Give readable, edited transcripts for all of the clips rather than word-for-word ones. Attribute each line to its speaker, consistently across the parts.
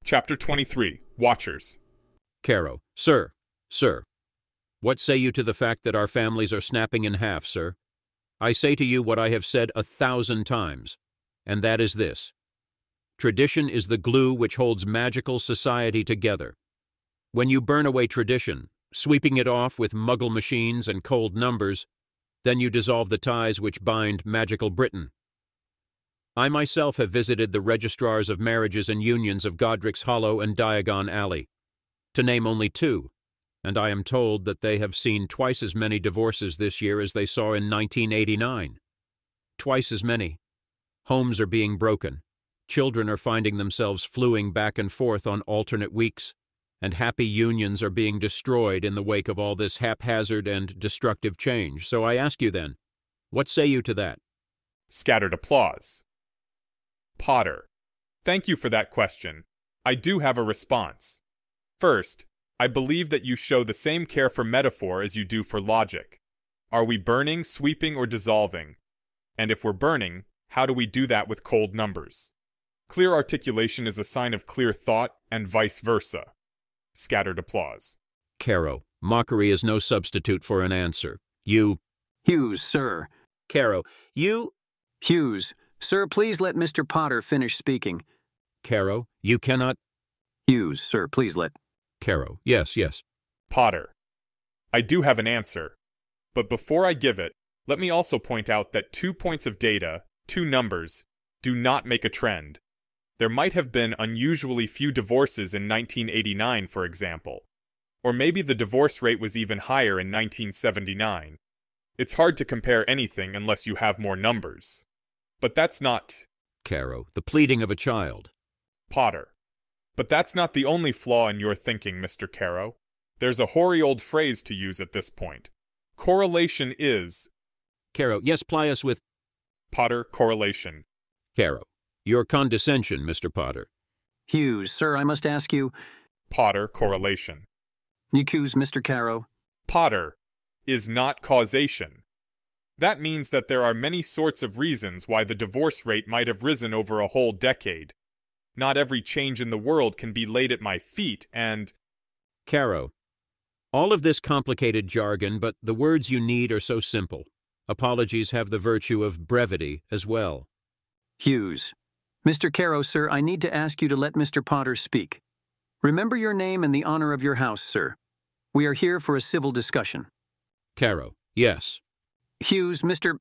Speaker 1: Chapter 23. Watchers.
Speaker 2: Caro. Sir. What say you to the fact that our families are snapping in half, sir? I say to you what I have said 1,000 times, and that is this. Tradition is the glue which holds magical society together. When you burn away tradition, sweeping it off with muggle machines and cold numbers, then you dissolve the ties which bind magical Britain. I myself have visited the registrars of marriages and unions of Godric's Hollow and Diagon Alley, to name only two, and I am told that they have seen twice as many divorces this year as they saw in 1989. Twice as many. Homes are being broken. Children are finding themselves fluing back and forth on alternate weeks, and happy unions are being destroyed in the wake of all this haphazard and destructive change. So I ask you then, what say you to that?
Speaker 1: Scattered applause. Potter. Thank you for that question. I do have a response. First, I believe that you show the same care for metaphor as you do for logic. Are we burning, sweeping, or dissolving? And if we're burning, how do we do that with cold numbers? Clear articulation is a sign of clear thought, and vice versa. Scattered applause.
Speaker 2: Caro. Mockery is no substitute for an answer. You.
Speaker 3: Hughes, sir.
Speaker 2: Caro. You.
Speaker 3: Hughes. Sir, please let Mr. Potter finish speaking.
Speaker 2: Caro. You cannot.
Speaker 3: Hughes, sir, please let.
Speaker 2: Caro. Yes.
Speaker 1: Potter. I do have an answer. But before I give it, let me also point out that 2 points of data, 2 numbers, do not make a trend. There might have been unusually few divorces in 1989, for example. Or maybe the divorce rate was even higher in 1979. It's hard to compare anything unless you have more numbers. But that's not...
Speaker 2: Caro. The pleading of a child.
Speaker 1: Potter. But that's not the only flaw in your thinking, Mr. Caro. There's a hoary old phrase to use at this point. Correlation is...
Speaker 2: Caro. Yes, ply us with...
Speaker 1: Potter, correlation.
Speaker 2: Caro. Your condescension, Mr. Potter.
Speaker 3: Hughes, sir, I must ask you...
Speaker 1: Potter, correlation.
Speaker 3: Hughes, Mr. Caro.
Speaker 1: Potter is not causation. That means that there are many sorts of reasons why the divorce rate might have risen over a whole decade. Not every change in the world can be laid at my feet, and...
Speaker 2: Caro. All of this complicated jargon, but the words you need are so simple. Apologies have the virtue of brevity as well.
Speaker 3: Hughes. Mr. Caro, sir, I need to ask you to let Mr. Potter speak. Remember your name and the honor of your house, sir. We are here for a civil discussion.
Speaker 2: Caro. Yes.
Speaker 3: Hughes, Mr.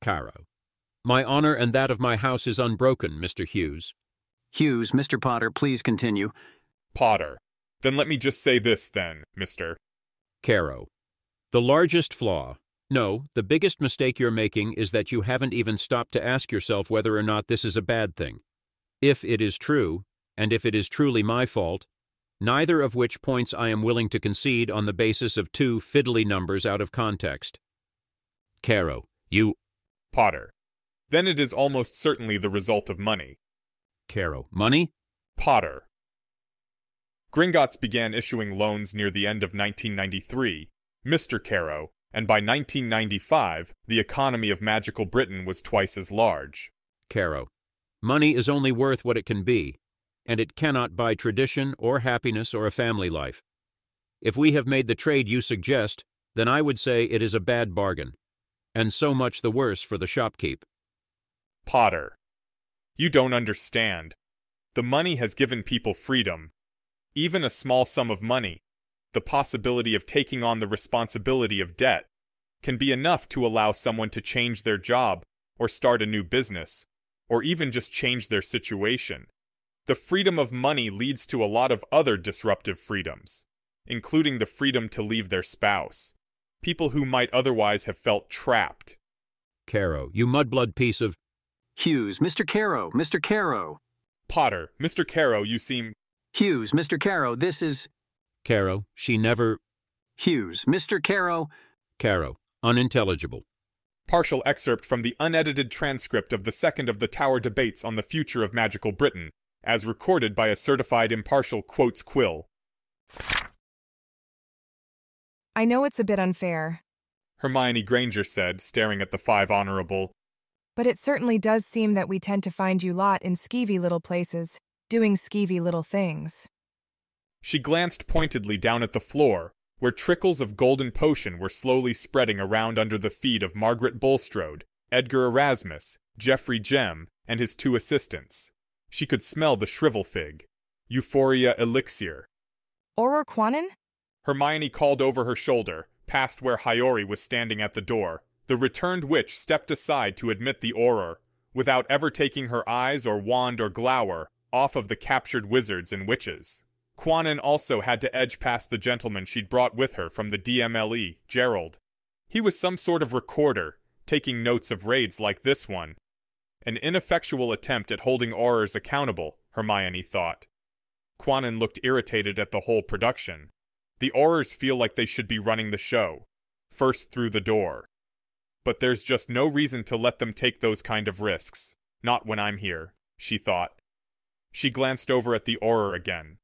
Speaker 2: Caro. My honor and that of my house is unbroken, Mr. Hughes.
Speaker 3: Hughes, Mr. Potter, please continue.
Speaker 1: Potter. Then let me just say this then, Mr.
Speaker 2: Caro. The largest flaw, no, the biggest mistake you're making is that you haven't even stopped to ask yourself whether or not this is a bad thing. If it is true, and if it is truly my fault, neither of which points I am willing to concede on the basis of 2 fiddly numbers out of context. Caro. You...
Speaker 1: Potter. Then it is almost certainly the result of money.
Speaker 2: Caro. Money?
Speaker 1: Potter. Gringotts began issuing loans near the end of 1993, Mr. Caro, and by 1995, the economy of magical Britain was twice as large.
Speaker 2: Caro. Money is only worth what it can be, and it cannot buy tradition or happiness or a family life. If we have made the trade you suggest, then I would say it is a bad bargain, and so much the worse for the shopkeep.
Speaker 1: Potter. You don't understand. The money has given people freedom. Even a small sum of money, the possibility of taking on the responsibility of debt, can be enough to allow someone to change their job, or start a new business, or even just change their situation. The freedom of money leads to a lot of other disruptive freedoms, including the freedom to leave their spouse, people who might otherwise have felt trapped.
Speaker 2: Caro. You mudblood piece of...
Speaker 3: Hughes, Mr. Caro, Mr. Caro.
Speaker 1: Potter. Mr. Caro, you seem...
Speaker 3: Hughes, Mr. Caro, this is...
Speaker 2: Caro. She never...
Speaker 3: Hughes, Mr. Caro.
Speaker 2: Caro. Unintelligible.
Speaker 1: Partial excerpt from the unedited transcript of the second of the Tower debates on the future of magical Britain, as recorded by a certified impartial quotes quill.
Speaker 4: I know it's a bit unfair,
Speaker 1: Hermione Granger said, staring at the 5 honorable.
Speaker 4: but it certainly does seem that we tend to find you lot in skeevy little places. doing skeevy little things.
Speaker 1: She glanced pointedly down at the floor, where trickles of golden potion were slowly spreading around under the feet of Margaret Bulstrode, Edgar Erasmus, Geoffrey Jem, and his 2 assistants. She could smell the shrivel fig. Euphoria elixir.
Speaker 4: Auror Quanon?
Speaker 1: Hermione called over her shoulder, past where Hiyori was standing at the door. The returned witch stepped aside to admit the Auror, without ever taking her eyes or wand or glower off of the captured wizards and witches. Quanon also had to edge past the gentleman she'd brought with her from the DMLE, Gerald. He was some sort of recorder, taking notes of raids like this one. An ineffectual attempt at holding Aurors accountable, Hermione thought. Quanon looked irritated at the whole production. The Aurors feel like they should be running the show, first through the door. But there's just no reason to let them take those kind of risks. Not when I'm here, she thought. She glanced over at the Auror again.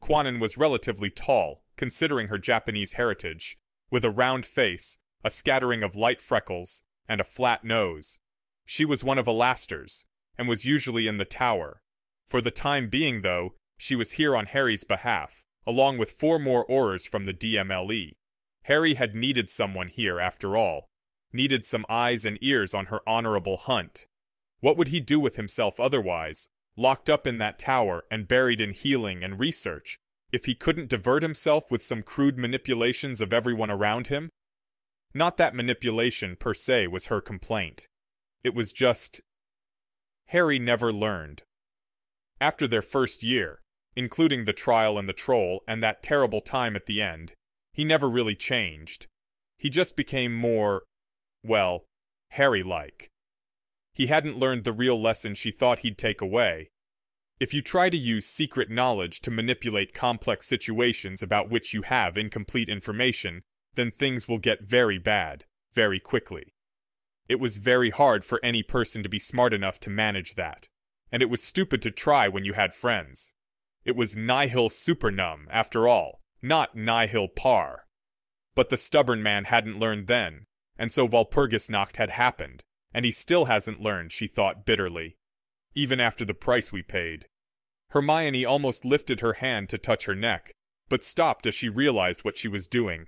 Speaker 1: Quanon was relatively tall, considering her Japanese heritage, with a round face, a scattering of light freckles, and a flat nose. She was one of Alastor's, and was usually in the tower. For the time being, though, she was here on Harry's behalf, along with 4 more Aurors from the DMLE. Harry had needed someone here, after all. Needed some eyes and ears on her honorable hunt. What would he do with himself otherwise, locked up in that tower and buried in healing and research, if he couldn't divert himself with some crude manipulations of everyone around him? Not that manipulation, per se, was her complaint. It was just... Harry never learned. After their first year, including the trial and the troll and that terrible time at the end, he never really changed. He just became more, well, Harry-like. He hadn't learned the real lesson she thought he'd take away. If you try to use secret knowledge to manipulate complex situations about which you have incomplete information, then things will get very bad, very quickly. It was very hard for any person to be smart enough to manage that, and it was stupid to try when you had friends. It was nihil supernum, after all, not nihil par. But the stubborn man hadn't learned then, and so Walpurgisnacht had happened, and he still hasn't learned, she thought bitterly, even after the price we paid. Hermione almost lifted her hand to touch her neck, but stopped as she realized what she was doing.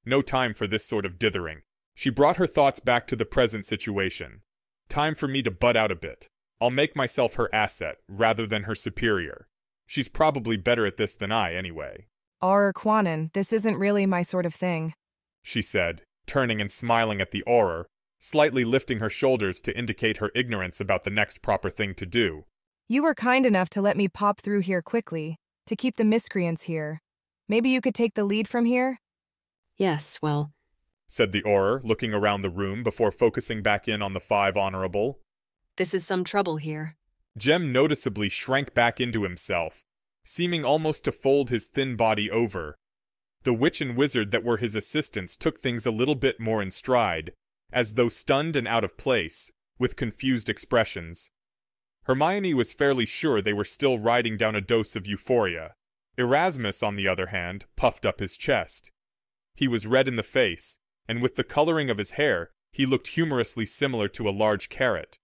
Speaker 1: No time for this sort of dithering. She brought her thoughts back to the present situation. Time for me to butt out a bit. I'll make myself her asset, rather than her superior. She's probably better at this than I, anyway.
Speaker 4: Auror Quanon, this isn't really my sort of thing,
Speaker 1: she said, turning and smiling at the Auror, slightly lifting her shoulders to indicate her ignorance about the next proper thing to do.
Speaker 4: You were kind enough to let me pop through here quickly, to keep the miscreants here. Maybe you could take the lead from here?
Speaker 5: Yes, well,
Speaker 1: said the Auror, looking around the room before focusing back in on the 5 honorable.
Speaker 5: this is some trouble here.
Speaker 1: Jem noticeably shrank back into himself, seeming almost to fold his thin body over. The witch and wizard that were his assistants took things a little bit more in stride, as though stunned and out of place, with confused expressions. Hermione was fairly sure they were still riding down a dose of euphoria. Erasmus, on the other hand, puffed up his chest. He was red in the face, and with the coloring of his hair, he looked humorously similar to a large carrot.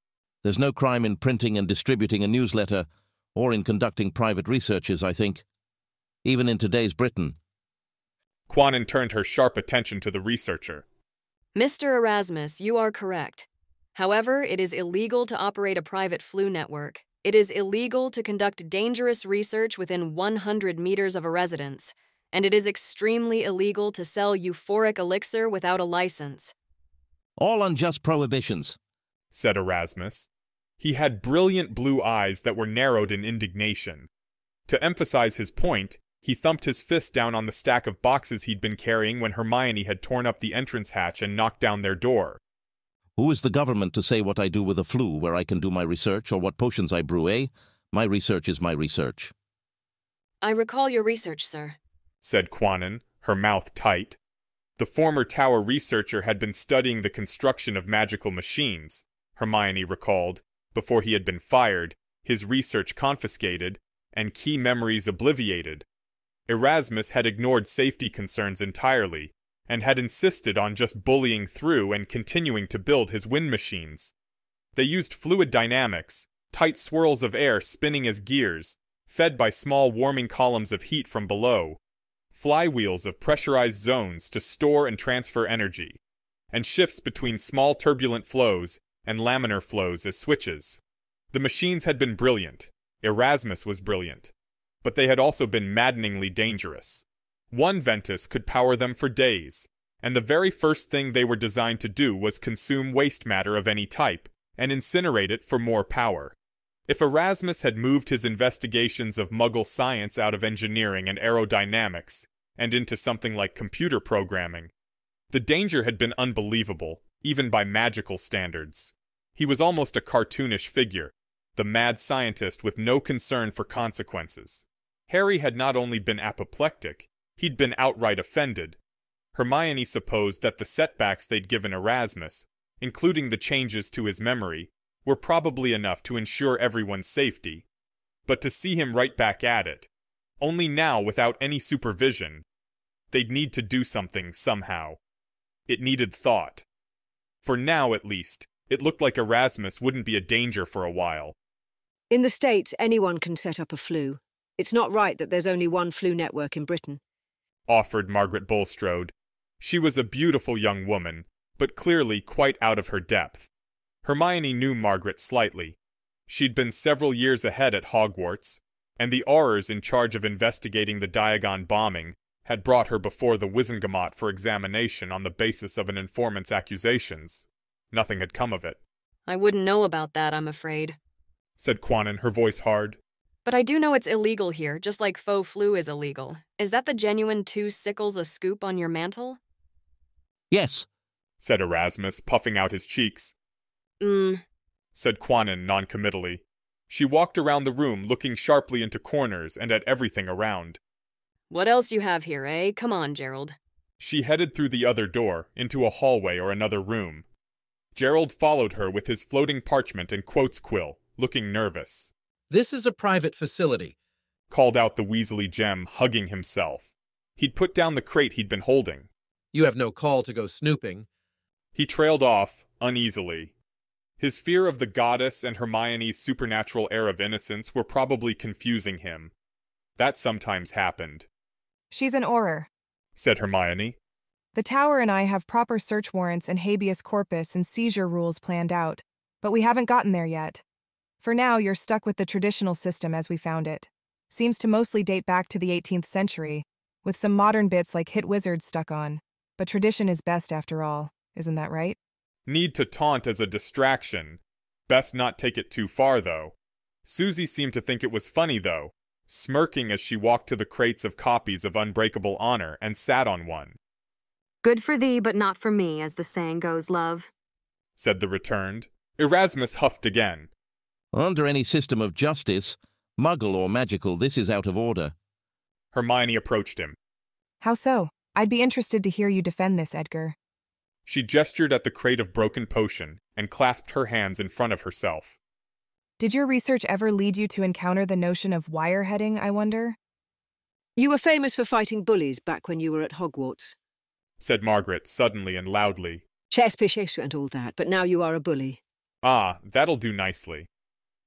Speaker 6: There's no crime in printing and distributing a newsletter, or in conducting private researches, I think. Even in today's Britain.
Speaker 1: Quanon turned her sharp attention to the researcher.
Speaker 5: Mr. Erasmus, you are correct. However, it is illegal to operate a private flu network. It is illegal to conduct dangerous research within 100 meters of a residence, and it is extremely illegal to sell euphoric elixir without a license.
Speaker 6: All unjust prohibitions,
Speaker 1: said Erasmus. He had brilliant blue eyes that were narrowed in indignation. To emphasize his point, he thumped his fist down on the stack of boxes he'd been carrying when Hermione had torn up the entrance hatch and knocked down their door.
Speaker 6: Who is the government to say what I do with the flu, where I can do my research, or what potions I brew, eh? My research is my research.
Speaker 5: I recall your research, sir,
Speaker 1: said Quanon, her mouth tight. The former tower researcher had been studying the construction of magical machines, Hermione recalled, before he had been fired, his research confiscated, and key memories obliviated. Erasmus had ignored safety concerns entirely, and had insisted on just bullying through and continuing to build his wind machines. They used fluid dynamics, tight swirls of air spinning as gears, fed by small warming columns of heat from below, flywheels of pressurized zones to store and transfer energy, and shifts between small turbulent flows and laminar flows as switches. The machines had been brilliant. Erasmus was brilliant. But they had also been maddeningly dangerous. One Ventus could power them for days, and the very first thing they were designed to do was consume waste matter of any type and incinerate it for more power. If Erasmus had moved his investigations of Muggle science out of engineering and aerodynamics and into something like computer programming, the danger had been unbelievable, even by magical standards. He was almost a cartoonish figure, the mad scientist with no concern for consequences. Harry had not only been apoplectic, he'd been outright offended. Hermione supposed that the setbacks they'd given Erasmus, including the changes to his memory, were probably enough to ensure everyone's safety. But to see him right back at it, only now without any supervision, they'd need to do something somehow. It needed thought. For now, at least, it looked like Erasmus wouldn't be a danger for a while.
Speaker 7: In the States, anyone can set up a flu. It's not right that there's only one flu network in Britain,
Speaker 1: offered Margaret Bulstrode. She was a beautiful young woman, but clearly quite out of her depth. Hermione knew Margaret slightly. She'd been several years ahead at Hogwarts, and the Aurors in charge of investigating the Diagon bombing had brought her before the Wizengamot for examination on the basis of an informant's accusations. Nothing had come of it.
Speaker 5: I wouldn't know about that, I'm afraid,
Speaker 1: said Quanon, her voice hard.
Speaker 5: But I do know it's illegal here, just like faux flu is illegal. Is that the genuine 2 sickles a scoop on your mantle?
Speaker 6: Yes,
Speaker 1: said Erasmus, puffing out his cheeks. Said Quanon noncommittally. She walked around the room, looking sharply into corners and at everything around.
Speaker 5: What else you have here, eh? Come on, Gerald.
Speaker 1: She headed through the other door, into a hallway or another room. Gerald followed her with his floating parchment and quotes quill, looking nervous.
Speaker 8: This is a private facility,
Speaker 1: called out the Weasley gem, hugging himself. He'd put down the crate he'd been holding.
Speaker 8: You have no call to go snooping.
Speaker 1: He trailed off, uneasily. His fear of the goddess and Hermione's supernatural air of innocence were probably confusing him. That sometimes happened.
Speaker 4: She's an Auror,
Speaker 1: said Hermione.
Speaker 4: The Tower and I have proper search warrants and habeas corpus and seizure rules planned out, but we haven't gotten there yet. For now, you're stuck with the traditional system as we found it. Seems to mostly date back to the 18th century, with some modern bits like hit wizards stuck on. But tradition is best after all, isn't that right?
Speaker 1: Need to taunt as a distraction. Best not take it too far, though. Susie seemed to think it was funny, though, smirking as she walked to the crates of copies of Unbreakable Honor and sat on one.
Speaker 9: Good for thee, but not for me, as the saying goes, love,
Speaker 1: said the returned. Erasmus huffed again.
Speaker 6: Under any system of justice, Muggle or magical, this is out of order.
Speaker 1: Hermione approached him.
Speaker 4: How so? I'd be interested to hear you defend this, Edgar.
Speaker 1: She gestured at the crate of broken potion and clasped her hands in front of herself.
Speaker 4: Did your research ever lead you to encounter the notion of wireheading, I wonder?
Speaker 7: You were famous for fighting bullies back when you were at Hogwarts,
Speaker 1: said Margaret suddenly and loudly.
Speaker 7: Chess, picheshu and all that, but now you are a bully.
Speaker 1: Ah, that'll do nicely.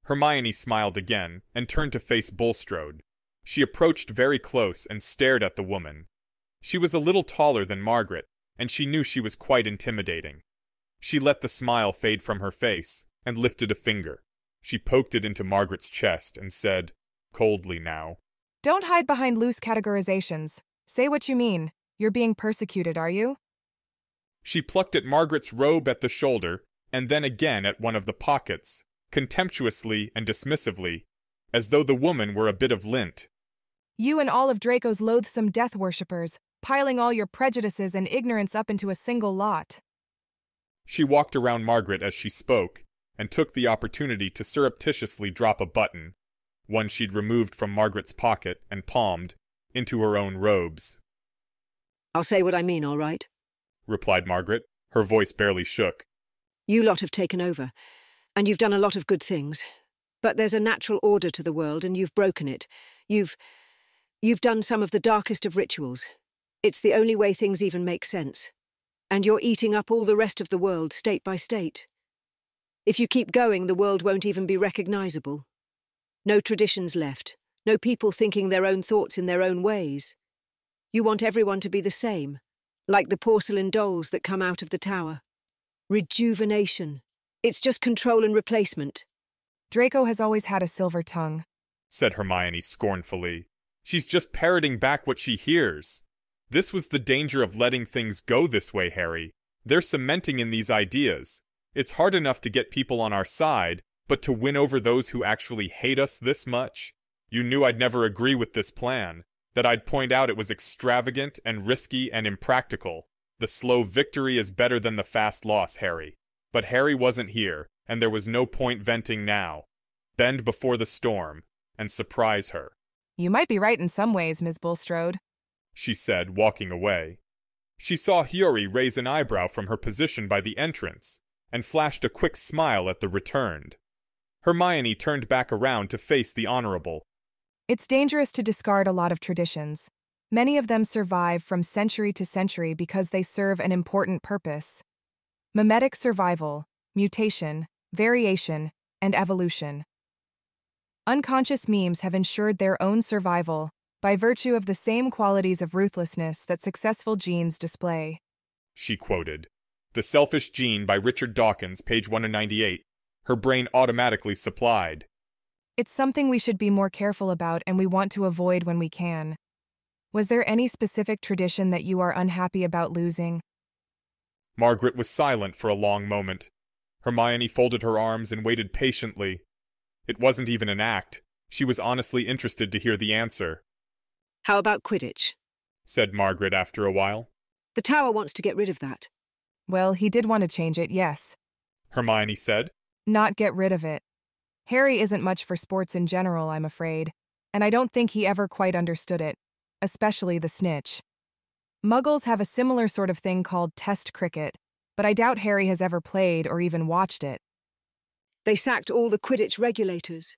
Speaker 1: Hermione smiled again and turned to face Bulstrode. She approached very close and stared at the woman. She was a little taller than Margaret, and she knew she was quite intimidating. She let the smile fade from her face and lifted a finger. She poked it into Margaret's chest and said, coldly now,
Speaker 4: Don't hide behind loose categorizations. Say what you mean. You're being persecuted, are you?
Speaker 1: She plucked at Margaret's robe at the shoulder and then again at one of the pockets, contemptuously and dismissively, as though the woman were a bit of lint.
Speaker 4: You and all of Draco's loathsome death worshippers, piling all your prejudices and ignorance up into a single lot.
Speaker 1: She walked around Margaret as she spoke, and took the opportunity to surreptitiously drop a button, one she'd removed from Margaret's pocket and palmed, into her own robes.
Speaker 7: I'll say what I mean, all right?
Speaker 1: Replied Margaret. Her voice barely shook.
Speaker 7: You lot have taken over, and you've done a lot of good things. But there's a natural order to the world, and you've broken it. You've done some of the darkest of rituals. It's the only way things even make sense. And you're eating up all the rest of the world, state by state. If you keep going, the world won't even be recognizable. No traditions left, No people thinking their own thoughts in their own ways. You want everyone to be the same, like the porcelain dolls that come out of the tower. Rejuvenation. It's just control and replacement.
Speaker 4: Draco has always had a silver tongue,
Speaker 1: said Hermione scornfully. She's just parroting back what she hears. This was the danger of letting things go this way, Harry. They're cementing in these ideas. It's hard enough to get people on our side, but to win over those who actually hate us this much? You knew I'd never agree with this plan, that I'd point out it was extravagant and risky and impractical. The slow victory is better than the fast loss, Harry. But Harry wasn't here, and there was no point venting now. Bend before the storm, and surprise her.
Speaker 4: You might be right in some ways, Ms. Bulstrode,
Speaker 1: she said, walking away. She saw Hiyori raise an eyebrow from her position by the entrance, and flashed a quick smile at the returned. Hermione turned back around to face the Honorable.
Speaker 4: It's dangerous to discard a lot of traditions. Many of them survive from century to century because they serve an important purpose. Mimetic survival, mutation, variation, and evolution. Unconscious memes have ensured their own survival by virtue of the same qualities of ruthlessness that successful genes display.
Speaker 1: She quoted. The Selfish Gene by Richard Dawkins, page 198. Her brain automatically supplied.
Speaker 4: It's something we should be more careful about and we want to avoid when we can. Was there any specific tradition that you are unhappy about losing?
Speaker 1: Margaret was silent for a long moment. Hermione folded her arms and waited patiently. It wasn't even an act. She was honestly interested to hear the answer.
Speaker 7: How about Quidditch?
Speaker 1: Said Margaret after a while.
Speaker 7: The tower wants to get rid of that.
Speaker 4: Well, he did want to change it, yes.
Speaker 1: Hermione said.
Speaker 4: Not get rid of it. Harry isn't much for sports in general, I'm afraid, and I don't think he ever quite understood it, especially the snitch. Muggles have a similar sort of thing called test cricket, but I doubt Harry has ever played or even watched it.
Speaker 7: They sacked all the Quidditch regulators,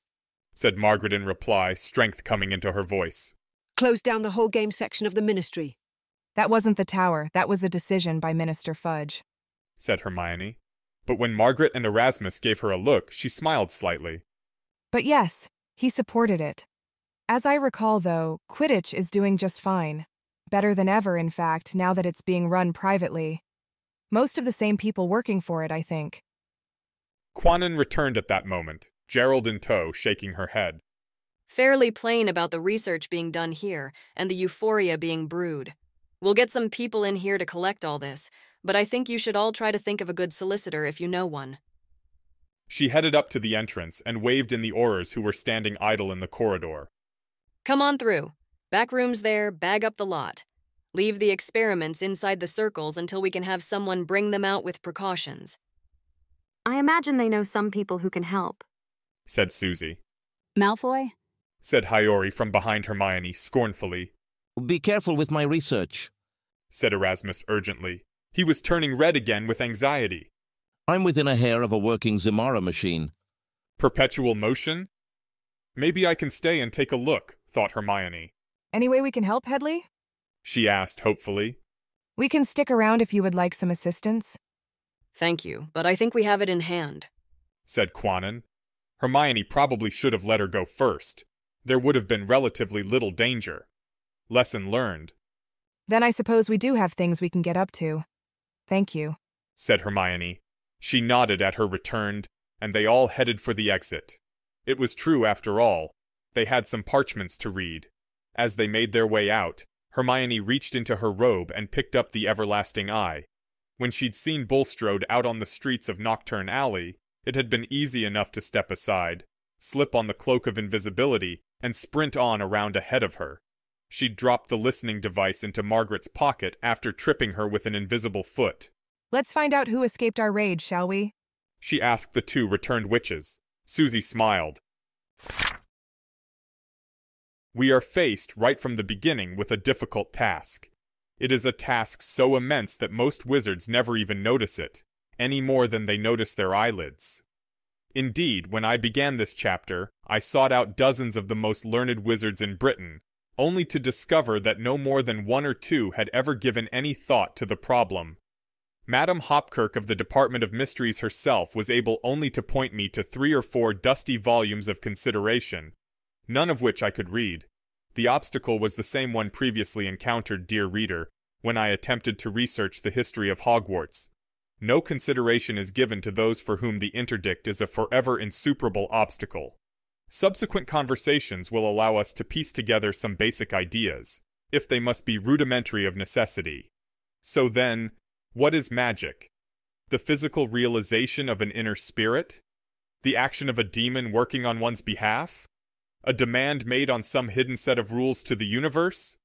Speaker 1: said Margaret in reply, strength coming into her voice.
Speaker 7: Closed down the whole game section of the Ministry.
Speaker 4: That wasn't the tower, that was a decision by Minister Fudge,
Speaker 1: said Hermione. But when Margaret and Erasmus gave her a look, she smiled slightly.
Speaker 4: But yes, he supported it. As I recall, though, Quidditch is doing just fine. Better than ever, in fact, now that it's being run privately. Most of the same people working for it, I think.
Speaker 1: Quanon returned at that moment, Gerald in tow, shaking her head.
Speaker 5: Fairly plain about the research being done here, and the euphoria being brewed. We'll get some people in here to collect all this, but I think you should all try to think of a good solicitor if you know one.
Speaker 1: She headed up to the entrance and waved in the Aurors who were standing idle in the corridor.
Speaker 5: Come on through. Back room's there, bag up the lot. Leave the experiments inside the circles until we can have someone bring them out with precautions.
Speaker 9: I imagine they know some people who can help,
Speaker 1: said Susie.
Speaker 10: Malfoy?
Speaker 1: Said Hiyori from behind Hermione scornfully.
Speaker 6: Be careful with my research,
Speaker 1: said Erasmus urgently. He was turning red again with anxiety.
Speaker 6: I'm within a hair of a working Zimara machine.
Speaker 1: Perpetual motion? Maybe I can stay and take a look, thought Hermione.
Speaker 4: Any way we can help, Hedley?
Speaker 1: She asked hopefully.
Speaker 4: We can stick around if you would like some assistance.
Speaker 5: Thank you, but I think we have it in hand,
Speaker 1: said Quanon. Hermione probably should have let her go first. There would have been relatively little danger. Lesson learned.
Speaker 4: Then I suppose we do have things we can get up to. Thank you,
Speaker 1: said Hermione. She nodded at her returned, and they all headed for the exit. It was true after all. They had some parchments to read. As they made their way out, Hermione reached into her robe and picked up the Everlasting Eye. When she'd seen Bulstrode out on the streets of Nocturne Alley, it had been easy enough to step aside, slip on the cloak of invisibility, and sprint on around ahead of her. She'd dropped the listening device into Margaret's pocket after tripping her with an invisible foot.
Speaker 4: Let's find out who escaped our rage, shall we?
Speaker 1: She asked the two returned witches. Susie smiled. We are faced right from the beginning with a difficult task. It is a task so immense that most wizards never even notice it, any more than they notice their eyelids. Indeed, when I began this chapter, I sought out dozens of the most learned wizards in Britain, only to discover that no more than one or two had ever given any thought to the problem. Madame Hopkirk of the Department of Mysteries herself was able only to point me to 3 or 4 dusty volumes of consideration. none of which I could read. The obstacle was the same one previously encountered, dear reader, when I attempted to research the history of Hogwarts. No consideration is given to those for whom the interdict is a forever insuperable obstacle. Subsequent conversations will allow us to piece together some basic ideas, if they must be rudimentary of necessity. So then, what is magic? The physical realization of an inner spirit? The action of a demon working on one's behalf? A demand made on some hidden set of rules to the universe?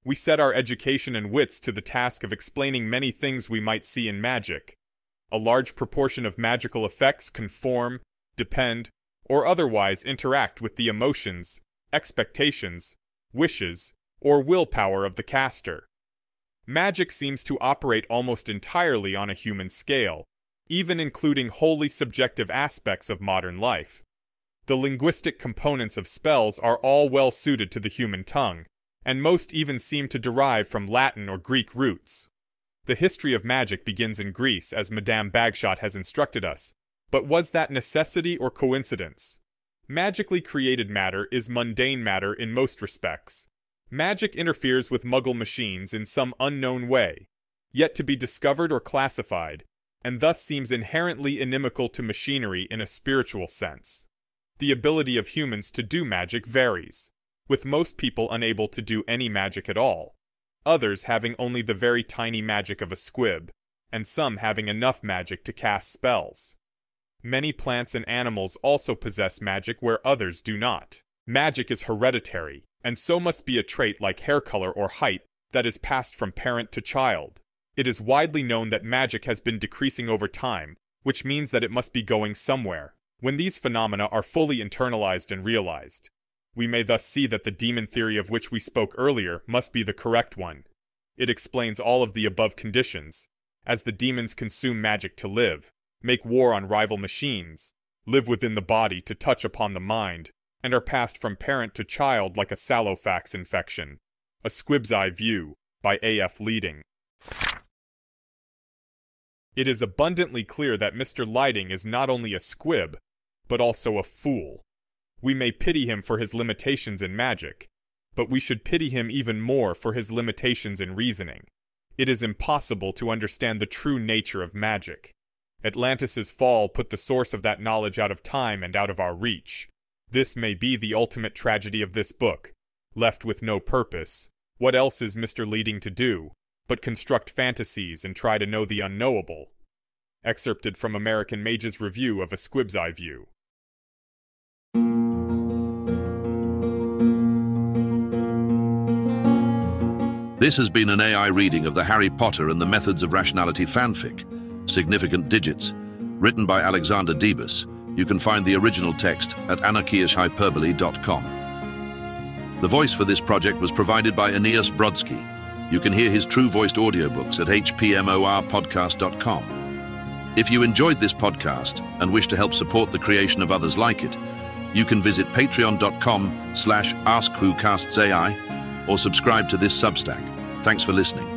Speaker 1: We set our education and wits to the task of explaining many things we might see in magic. A large proportion of magical effects conform, depend, or otherwise interact with the emotions, expectations, wishes, or willpower of the caster. Magic seems to operate almost entirely on a human scale, even including wholly subjective aspects of modern life. The linguistic components of spells are all well suited to the human tongue, and most even seem to derive from Latin or Greek roots. The history of magic begins in Greece, as Madame Bagshot has instructed us, but was that necessity or coincidence? Magically created matter is mundane matter in most respects. Magic interferes with Muggle machines in some unknown way, yet to be discovered or classified, and thus seems inherently inimical to machinery in a spiritual sense. The ability of humans to do magic varies, with most people unable to do any magic at all, others having only the very tiny magic of a squib, and some having enough magic to cast spells. Many plants and animals also possess magic where others do not. Magic is hereditary, and so must be a trait like hair color or height that is passed from parent to child. It is widely known that magic has been decreasing over time, which means that it must be going somewhere. When these phenomena are fully internalized and realized, we may thus see that the demon theory of which we spoke earlier must be the correct one. It explains all of the above conditions, as the demons consume magic to live, make war on rival machines, live within the body to touch upon the mind, and are passed from parent to child like a Sallofax infection. A Squib's Eye View, by A.F. Leading. It is abundantly clear that Mr. Lighting is not only a squib, but also a fool. We may pity him for his limitations in magic, but we should pity him even more for his limitations in reasoning. It is impossible to understand the true nature of magic. Atlantis' fall put the source of that knowledge out of time and out of our reach. This may be the ultimate tragedy of this book. Left with no purpose, what else is Mr. Leading to do but construct fantasies and try to know the unknowable? Excerpted from American Mage's review of A Squib's Eye View.
Speaker 10: This has been an AI reading of the Harry Potter and the Methods of Rationality fanfic, Significant Digits, written by Alexander Debus. You can find the original text at anarchiashhyperbole.com. The voice for this project was provided by Aeneas Brodsky. You can hear his true-voiced audiobooks at hpmorpodcast.com. If you enjoyed this podcast and wish to help support the creation of others like it, you can visit patreon.com/AskWhoCastsAI or subscribe to this Substack. Thanks for listening.